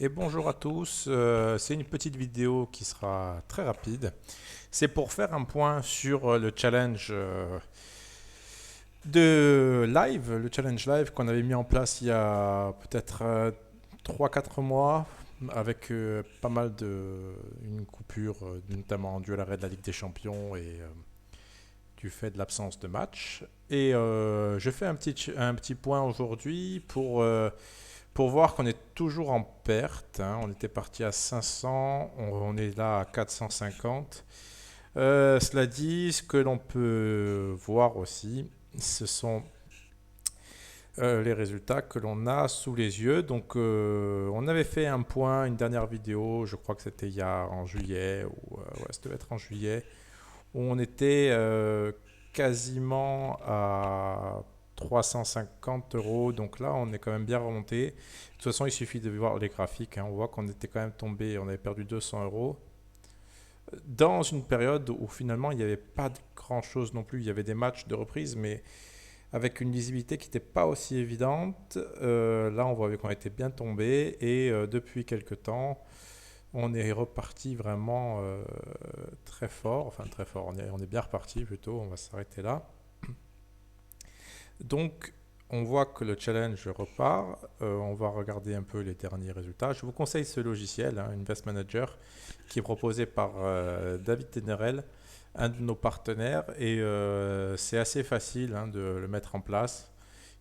Et bonjour à tous, c'est une petite vidéo qui sera très rapide. C'est pour faire un point sur le challenge de live, le challenge live qu'on avait mis en place il y a peut-être 3-4 mois avec pas mal de une coupure, notamment dû à l'arrêt de la Ligue des Champions et du fait de l'absence de match. Et je fais un petit point aujourd'hui pour voir qu'on est toujours en perte, hein. On était parti à 500, on est là à 450. Cela dit, ce que l'on peut voir aussi, ce sont les résultats que l'on a sous les yeux. Donc, on avait fait un point, une dernière vidéo, je crois que c'était il y a en juillet, ou ouais, ça devait être en juillet, où on était quasiment à 350 euros. Donc là, on est quand même bien remonté. De toute façon, il suffit de voir les graphiques, hein. On voit qu'on était quand même tombé, on avait perdu 200 euros dans une période où finalement il n'y avait pas grand-chose non plus. Il y avait des matchs de reprise, mais avec une lisibilité qui n'était pas aussi évidente. Là, on voit qu'on était bien tombé et depuis quelques temps, on est reparti vraiment très fort, enfin très fort, on est bien reparti plutôt, on va s'arrêter là. Donc on voit que le challenge repart, on va regarder un peu les derniers résultats. Je vous conseille ce logiciel, hein, Invest Manager, qui est proposé par David Tenerel, un de nos partenaires, et c'est assez facile, hein, de le mettre en place.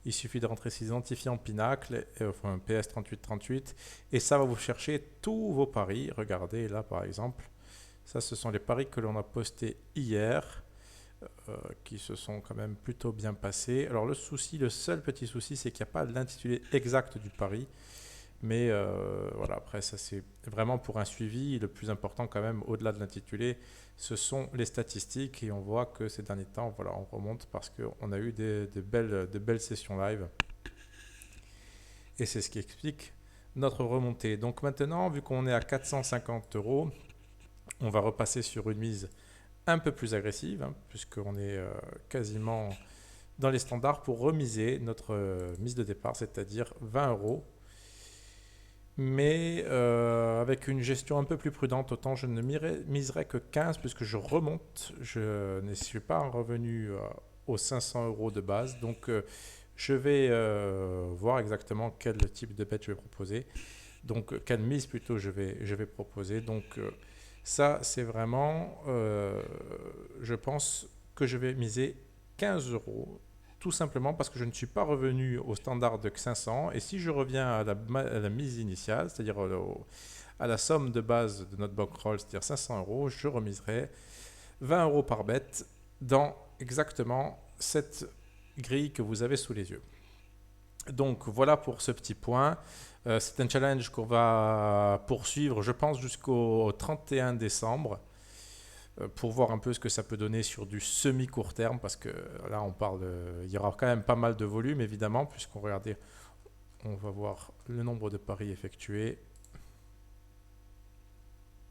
Il suffit de rentrer ses identifiants Pinacle, enfin PS3838, et ça va vous chercher tous vos paris. Regardez là par exemple, ça ce sont les paris que l'on a postés hier, qui se sont quand même plutôt bien passés. Alors le seul petit souci, c'est qu'il n'y a pas l'intitulé exact du pari, mais voilà, après ça c'est vraiment pour un suivi. Le plus important quand même, au-delà de l'intitulé, ce sont les statistiques, et on voit que ces derniers temps, voilà, on remonte parce qu'on a eu de belles sessions live. Et c'est ce qui explique notre remontée. Donc maintenant, vu qu'on est à 450 euros, on va repasser sur une mise un peu plus agressive, hein, puisqu'on est quasiment dans les standards pour remiser notre mise de départ, c'est-à-dire 20 euros. Mais avec une gestion un peu plus prudente, autant je ne miserai que 15 puisque je remonte. Je ne suis pas en revenu aux 500 euros de base. Donc je vais voir exactement quel type de bet je vais proposer. Donc quelle mise plutôt je vais proposer. Donc ça c'est vraiment, je pense que je vais miser 15 euros. Tout simplement parce que je ne suis pas revenu au standard de 500. Et si je reviens à la mise initiale, c'est-à-dire à la somme de base de notre bankroll, c'est-à-dire 500 euros, je remiserai 20 euros par bête dans exactement cette grille que vous avez sous les yeux. Donc voilà pour ce petit point. C'est un challenge qu'on va poursuivre, je pense, jusqu'au 31 décembre pour voir un peu ce que ça peut donner sur du semi-court terme, parce que là on parle, il y aura quand même pas mal de volume évidemment, puisqu'on regardait, on va voir le nombre de paris effectués.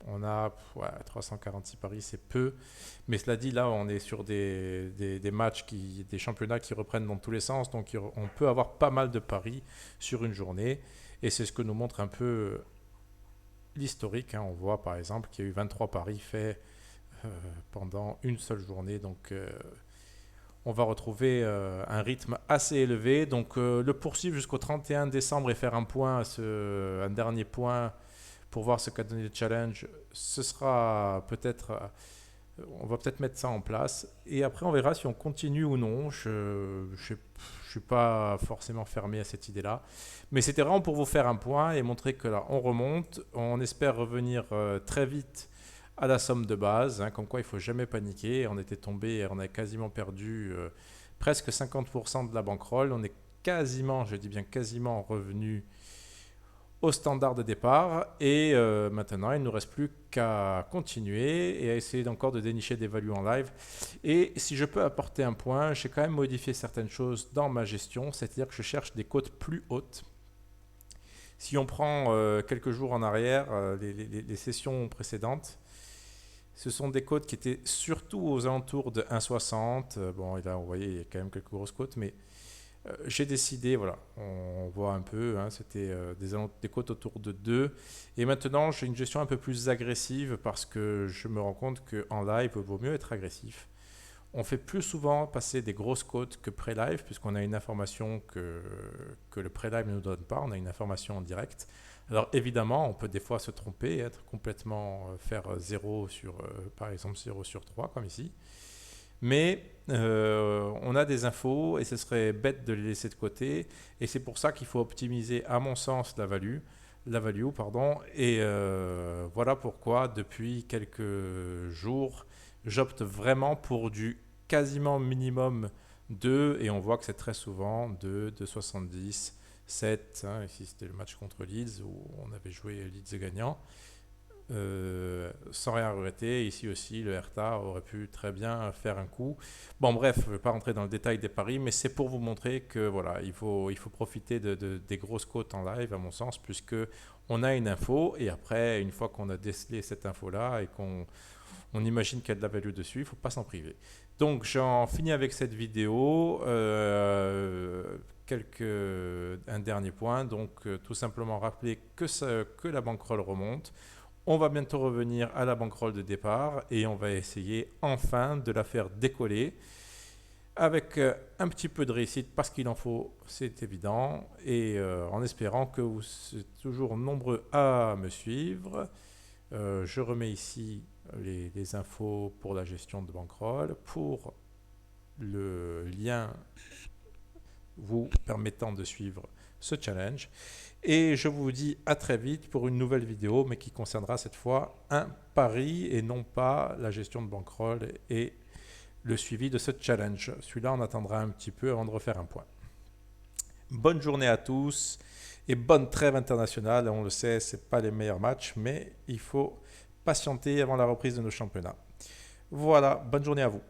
On a ouais, 346 paris, c'est peu. Mais cela dit, là, on est sur des matchs, des championnats qui reprennent dans tous les sens. Donc, on peut avoir pas mal de paris sur une journée. Et c'est ce que nous montre un peu l'historique, hein. On voit par exemple qu'il y a eu 23 paris faits pendant une seule journée. Donc, on va retrouver un rythme assez élevé. Donc, le poursuivre jusqu'au 31 décembre et faire un point, un dernier point pour voir ce qu'a donné le challenge, ce sera peut-être, on va peut-être mettre ça en place. Et après, on verra si on continue ou non. Je ne suis pas forcément fermé à cette idée-là. Mais c'était vraiment pour vous faire un point et montrer que là, on remonte. On espère revenir très vite à la somme de base, hein, comme quoi il ne faut jamais paniquer. On était tombé, on a quasiment perdu presque 50% de la bankroll. On est quasiment, je dis bien quasiment, revenu au standard de départ. Et maintenant, il ne nous reste plus qu'à continuer et à essayer encore de dénicher des values en live. Et si je peux apporter un point, j'ai quand même modifié certaines choses dans ma gestion, c'est-à-dire que je cherche des cotes plus hautes. Si on prend quelques jours en arrière, les sessions précédentes, ce sont des cotes qui étaient surtout aux alentours de 1,60. Bon, et là, vous voyez, il y a quand même quelques grosses cotes, mais J'ai décidé, voilà, on voit un peu, hein, c'était des cotes autour de 2. Et maintenant, j'ai une gestion un peu plus agressive parce que je me rends compte qu'en live, il vaut mieux être agressif. On fait plus souvent passer des grosses cotes que pré-live, puisqu'on a une information que le pré-live ne nous donne pas, on a une information en direct. Alors évidemment, on peut des fois se tromper, être complètement, faire 0 sur, par exemple 0 sur 3, comme ici. Mais on a des infos et ce serait bête de les laisser de côté. Et c'est pour ça qu'il faut optimiser, à mon sens, la value, pardon. Et voilà pourquoi, depuis quelques jours, j'opte vraiment pour du quasiment minimum 2. Et on voit que c'est très souvent 2, 2,70, 7. Hein, ici, c'était le match contre Leeds où on avait joué Leeds gagnant. Sans rien regretter. Ici aussi, le Hertha aurait pu très bien faire un coup. Bon, bref, je ne vais pas rentrer dans le détail des paris, mais c'est pour vous montrer que voilà, il faut profiter des grosses cotes en live, à mon sens, puisque on a une info et après, une fois qu'on a décelé cette info-là et qu'on imagine qu'il y a de la value dessus, il ne faut pas s'en priver. Donc, j'en finis avec cette vidéo. Un dernier point. Donc, tout simplement rappeler que la bankroll remonte. On va bientôt revenir à la bankroll de départ et on va essayer enfin de la faire décoller avec un petit peu de réussite parce qu'il en faut, c'est évident, et en espérant que vous êtes toujours nombreux à me suivre. Je remets ici les infos pour la gestion de bankroll, pour le lien vous permettant de suivre ce challenge. Et je vous dis à très vite pour une nouvelle vidéo, mais qui concernera cette fois un pari et non pas la gestion de bankroll et le suivi de ce challenge. Celui-là, on attendra un petit peu avant de refaire un point. Bonne journée à tous et bonne trêve internationale. On le sait, ce n'est pas les meilleurs matchs, mais il faut patienter avant la reprise de nos championnats. Voilà, bonne journée à vous.